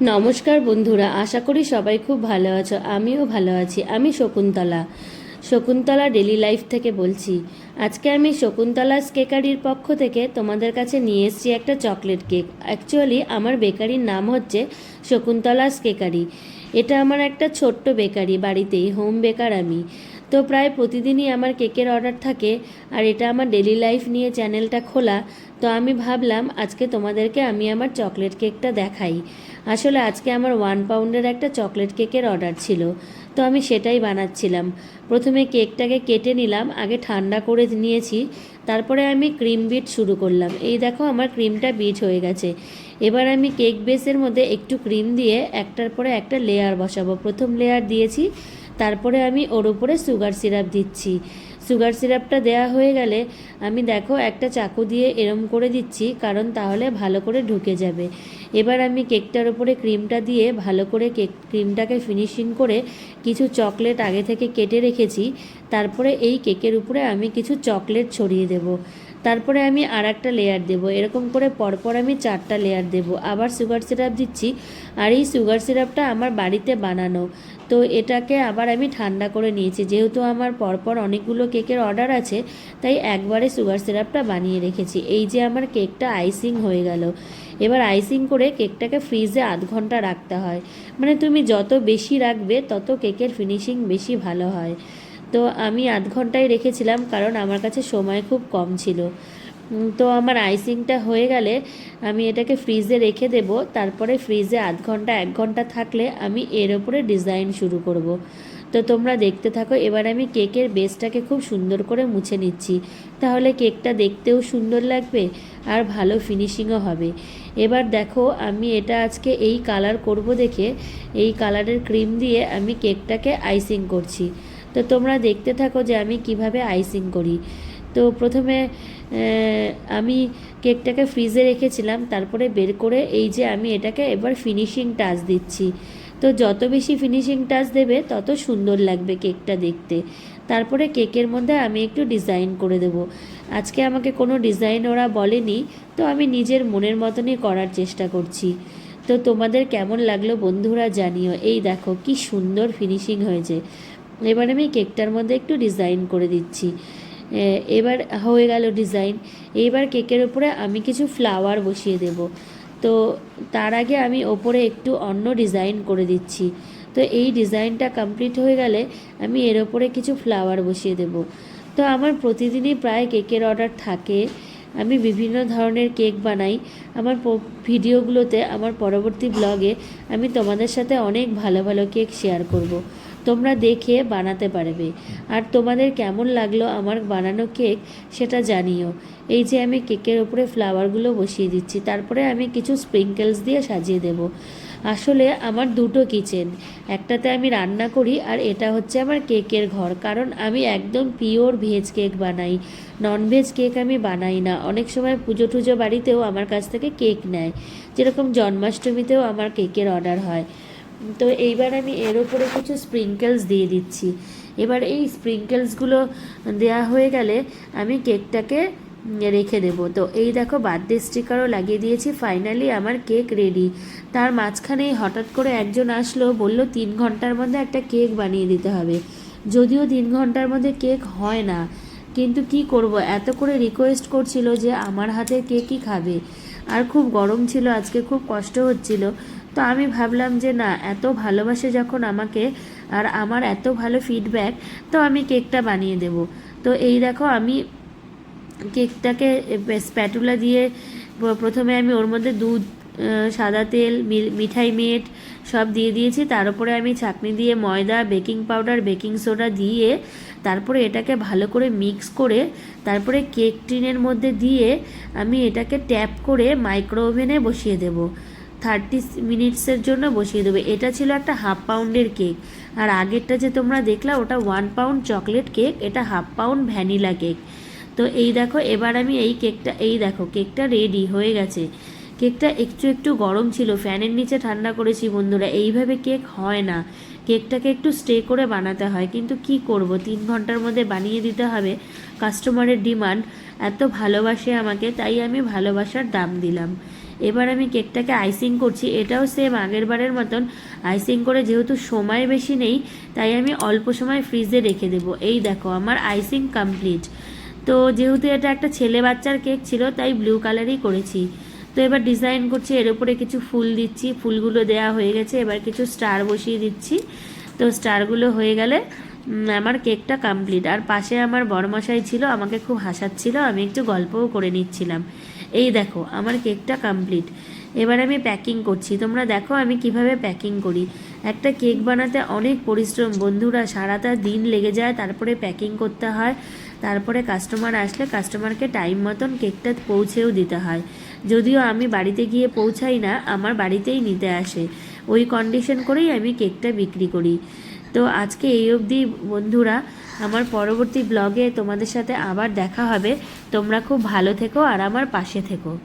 নমস্কার বন্ধুরা, আশা করি সবাই খুব ভালো আছো। আমিও ভালো আছি। আমি শকুন্তলা ডেলি লাইফ থেকে বলছি। আজকে আমি শকুন্তলাস কেকারির পক্ষ থেকে তোমাদের কাছে নিয়ে এসেছি একটা চকলেট কেক। অ্যাকচুয়ালি আমার বেকারির নাম হচ্ছে শকুন্তলাস কেকারি। এটা আমার একটা ছোট্ট বেকারি, বাড়িতেই হোম বেকার আমি। তো প্রায় প্রতিদিনই আমার কেকের অর্ডার থাকে, আর এটা আমার ডেলি লাইফ নিয়ে চ্যানেলটা খোলা। তো আমি ভাবলাম আজকে তোমাদেরকে আমি আমার চকলেট কেকটা দেখাই। আসলে আজকে আমার 1 পাউন্ডের একটা চকলেট কেকের অর্ডার ছিল, তো আমি সেটাই বানাচ্ছিলাম। প্রথমে কেকটাকে কেটে নিলাম, আগে ঠান্ডা করে নিয়েছি, তারপরে আমি ক্রিম বিট শুরু করলাম। এই দেখো আমার ক্রিমটা বিট হয়ে গেছে। এবার আমি কেক বেসের মধ্যে একটু ক্রিম দিয়ে একটার পরে একটা লেয়ার বসাবো। প্রথম লেয়ার দিয়েছি, তারপরে আমি ওর উপরে সুগার সিরাপ দিচ্ছি। সুগার সিরাপটা দেওয়া হয়ে গেলে আমি দেখো একটা চাকু দিয়ে এরম করে দিচ্ছি, কারণ তাহলে ভালো করে ঢুকে যাবে। এবার আমি কেকটার উপরে ক্রিমটা দিয়ে ভালো করে ক্রিমটাকে ফিনিশিং করে কিছু চকলেট আগে থেকে কেটে রেখেছি। তারপরে এই কেকের উপরে আমি কিছু চকলেট ছড়িয়ে দেব। তারপরে আমি আর একটা লেয়ার দেবো, এরকম করে পরপর আমি 4টা লেয়ার দেবো। আবার সুগার সিরাপ দিচ্ছি, আর এই সুগার সিরাপটা আমার বাড়িতে বানানো। তো এটাকে আবার আমি ঠান্ডা করে নিয়েছি, যেহেতু আমার পরপর অনেকগুলো কেকের অর্ডার আছে, তাই একবারে সুগার সিরাপটা বানিয়ে রেখেছি। এই যে আমার কেকটা আইসিং হয়ে গেল। এবার আইসিং করে কেকটাকে ফ্রিজে 0.5 ঘন্টা রাখতে হয়। মানে তুমি যত বেশি রাখবে তত কেকের ফিনিশিং বেশি ভালো হয়। তো আমি 0.5 ঘন্টায় রেখেছিলাম, কারণ আমার কাছে সময় খুব কম ছিল। তো আমার আইসিংটা হয়ে গেলে আমি এটাকে ফ্রিজে রেখে দেব। তারপরে ফ্রিজে 0.5 ঘন্টা 1 ঘন্টা থাকলে আমি এর ওপরে ডিজাইন শুরু করব। তো তোমরা দেখতে থাকো। এবার আমি কেকের বেসটাকে খুব সুন্দর করে মুছে নিচ্ছি, তাহলে কেকটা দেখতেও সুন্দর লাগবে আর ভালো ফিনিশিংও হবে। এবার দেখো আমি এটা আজকে এই কালার করব দেখে এই কালারের ক্রিম দিয়ে আমি কেকটাকে আইসিং করছি। তো তোমরা দেখতে থাকো যে আমি কিভাবে আইসিং করি। তো প্রথমে আমি কেকটাকে ফ্রিজে রেখেছিলাম, তারপরে বের করে এই যে আমি এটাকে এবার ফিনিশিং টাচ দিচ্ছি। তো যত বেশি ফিনিশিং টাচ দেবে তত সুন্দর লাগবে কেকটা দেখতে। তারপরে কেকের মধ্যে আমি একটু ডিজাইন করে দেব। আজকে আমাকে কোনো ডিজাইন ওরা বলেনি, তো আমি নিজের মনের মতনই করার চেষ্টা করছি। তো তোমাদের কেমন লাগলো বন্ধুরা জানিও। এই দেখো কি সুন্দর ফিনিশিং হয়েছে। এবার আমি কেকটার মধ্যে একটু ডিজাইন করে দিচ্ছি। এবার হয়ে গেল ডিজাইন। এইবার কেকের উপরে আমি কিছু ফ্লাওয়ার বসিয়ে দেব। তো তার আগে আমি ওপরে একটু অন্য ডিজাইন করে দিচ্ছি। তো এই ডিজাইনটা কমপ্লিট হয়ে গেলে আমি এর ওপরে কিছু ফ্লাওয়ার বসিয়ে দেব। তো আমার প্রতিদিনই প্রায় কেকের অর্ডার থাকে। আমি বিভিন্ন ধরনের কেক বানাই। আমার ভিডিওগুলোতে, আমার পরবর্তী ব্লগে আমি তোমাদের সাথে অনেক ভালো ভালো কেক শেয়ার করব। তোমরা দেখে বানাতে পারবে। আর তোমাদের কেমন লাগলো আমার বানানো কেক সেটা জানিও। এই যে আমি কেকের ওপরে ফ্লাওয়ারগুলো বসিয়ে দিচ্ছি, তারপরে আমি কিছু স্প্রিঙ্কেলস দিয়ে সাজিয়ে দেব। আসলে আমার দুটো কিচেন, একটাতে আমি রান্না করি আর এটা হচ্ছে আমার কেকের ঘর, কারণ আমি একদম পিওর ভেজ কেক বানাই। ননভেজ কেক আমি বানাই না। অনেক সময় পুজো টুজো বাড়িতেও আমার কাছ থেকে কেক নেয়, যেরকম জন্মাষ্টমীতেও আমার কেকের অর্ডার হয়। তো এইবার আমি এর ওপরে কিছু স্প্রিঙ্কেলস দিয়ে দিচ্ছি। এবার এই স্প্রিঙ্কেলসগুলো দেওয়া হয়ে গেলে আমি কেকটাকে রেখে দেবো। তো এই দেখো বার্থডে স্টিকারও লাগিয়ে দিয়েছি। ফাইনালি আমার কেক রেডি। তার মাঝখানেই হঠাৎ করে একজন আসলো, বলল 3 ঘন্টার মধ্যে একটা কেক বানিয়ে দিতে হবে। যদিও 3 ঘন্টার মধ্যে কেক হয় না, কিন্তু কি করব, এত করে রিকোয়েস্ট করছিল যে আমার হাতের কেকই খাবে। আর খুব গরম ছিল আজকে, খুব কষ্ট হচ্ছিল। তো আমি ভাবলাম যে না, এত ভালোবাসে যখন আমাকে আর আমার এত ভালো ফিডব্যাক, তো আমি কেকটা বানিয়ে দেব। তো এই দেখো আমি কেকটাকে স্প্যাটুলা দিয়ে প্রথমে আমি ওর মধ্যে দুধ, সাদা তেল, মিঠাই মেট সব দিয়ে দিয়েছি। তার উপরে আমি ছাঁকনি দিয়ে ময়দা, বেকিং পাউডার, বেকিং সোডা দিয়ে তারপরে এটাকে ভালো করে মিক্স করে তারপরে কেক টিনের মধ্যে দিয়ে আমি এটাকে ট্যাপ করে মাইক্রো ওভেনে বসিয়ে দেবো। 30 মিনিটসের জন্য বসিয়ে দেবে। এটা ছিল একটা 1/2 পাউন্ডের কেক। আর আগেরটা যে তোমরা দেখলা ওটা 1 পাউন্ড চকলেট কেক, এটা 1/2 পাউন্ড ভ্যানিলা কেক। তো এই দেখো এবার আমি এই কেকটা, এই দেখো কেকটা রেডি হয়ে গেছে। কেকটা একটু একটু গরম ছিল, ফ্যানের নিচে ঠান্ডা করেছি বন্ধুরা। এইভাবে কেক হয় না, কেকটাকে একটু স্টে করে বানাতে হয়। কিন্তু কি করব, 3 ঘন্টার মধ্যে বানিয়ে দিতে হবে। কাস্টমারের ডিমান্ড, এত ভালোবাসে আমাকে, তাই আমি ভালোবাসার দাম দিলাম। এবার আমি কেকটাকে আইসিং করছি। এটাও সেম আগের বারের মতন আইসিং করে, যেহেতু সময় বেশি নেই তাই আমি অল্প সময় ফ্রিজে রেখে দেবো। এই দেখো আমার আইসিং কমপ্লিট। তো যেহেতু এটা একটা ছেলে বাচ্চার কেক ছিল তাই ব্লু কালারই করেছি। তো এবার ডিজাইন করছি, এর উপরে কিছু ফুল দিচ্ছি, ফুলগুলো দেয়া হয়ে গেছে, এবার কিছু স্টার বসিয়ে দিচ্ছি। তো স্টারগুলো হয়ে গেলে আমার কেকটা কমপ্লিট। আর পাশে আমার বড়মশাই ছিল, আমাকে খুব হাসাচ্ছিল, আমি একটু গল্পও করে নিচ্ছিলাম। এই দেখো আমার কেকটা কমপ্লিট। এবার আমি প্যাকিং করছি, তোমরা দেখো আমি কিভাবে প্যাকিং করি। একটা কেক বানাতে অনেক পরিশ্রম বন্ধুরা, সারাটা দিন লেগে যায়, তারপরে প্যাকিং করতে হয়, তারপরে কাস্টমার আসলে কাস্টমারকে টাইম মতন কেকটা পৌঁছেও দিতে হয়। যদিও আমি বাড়িতে গিয়ে পৌঁছাই না, আমার বাড়িতেই নিতে আসে, ওই কন্ডিশন করেই আমি কেকটা বিক্রি করি। তো আজকে এই অবধি বন্ধুরা, আমার পরবর্তী ব্লগে তোমাদের সাথে আবার দেখা হবে। তোমরা খুব ভালো থেকো আর আমার পাশে থেকো।